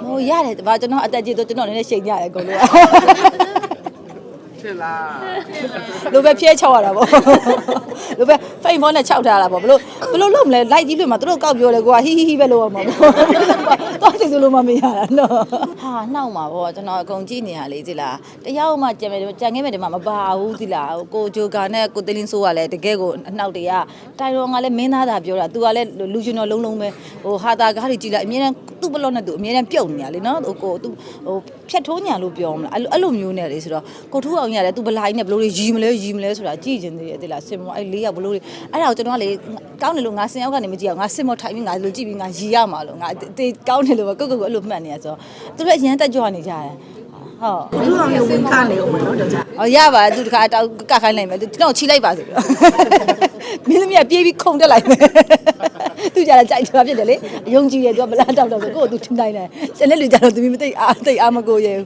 ဟိုရတယ်ဒါကျွန်တော်အတက်ကြီးတော့ကျွန်တော်လည်းရှိန်ရတယ်အကုန်လုံးဖြစ်လားလိုပဲဖြဲချောက်ရတာပေါ့လိုပဲဖိန်ဖောနဲ့ခြောက်ထားတာပေါ့ဘလို့လုံးမလဲလိုက်ကြီးလွတ်မှာသူတို့ကောက်ပြောတယ်ကိုကဟီဟီပဲလို့ရမှာပေါ့တော့စိတ်ဆိုးလို့မရတာနော်ဟာနှောက်မှာပေါ့ကျွန်တော်အကုန်ကြည့်နေရလေဒီလားတယောက်မှကြံခဲ့မယ်ဒီမှာမပါဘူးဒီလားကိုဂျိုကာနဲ့ကိုသလင်းဆိုးကလည်းတကယ်ကိုအနှောက်တွေကတိုင်ရောကလည်းမင်းသားသာပြောတာသူကလည်းလူရှင်တော်လုံးပဲဟိုဟာတာကားတွေကြည့်လိုက်အမြဲတမ်းသူ့ဘလော့နဲ့သူအမြဲတမ်းပြုတ်နေရလေနော်ကိုသူဟိုဖြတ်ထိုးညာလို့ပြောမလားအဲ့လိုမျိုးနဲ့လေဆိုတော့ကိုထူးအောင်ရတယ်သူဘလိုင်းနဲ့ဘလို့တွေရီမလဲဆိုတာကြည့်ကျင်သေးတယ်ဒီလားစင်မောအဲ့၄ယောက်ဘလို့တွေအဲ့ဒါကိုကျွန်တော်ကလေကောင်းတယ်လို့ငါစင်ယောက်ကနေမကြည့်အောင်ငါစင်မောထိုင်ပြီးငါလိုကြည့်ပြီးငါရီရမှာလို့ငါတေးကောင်းတယ်လို့ကိုအဲ့လိုမှတ်နေရဆိုတော့သူတို့အရန်တက်ကြွနေကြတယ်ဟုတ်လူအောင်လည်းဝင်ခနေအောင်မလို့တော့ကြာဟောရပါသူတခါတောက်ကခိုင်းလိုက်မယ်သူတော့ချီလိုက်ပါဆိုပြီးမင်းသမီးကပြေးပြီးခုန်တက်လိုက်မယ်သူကြတာကြိုက်ချာဖြစ်တယ်လေအယုံကြည်တယ်သူကမလားတောက်တော့ဆိုကို့ကိုသူထင်တိုင်းတယ်ကျန်တဲ့လူကြတော့သူမသိအားမကိုရဲဘူး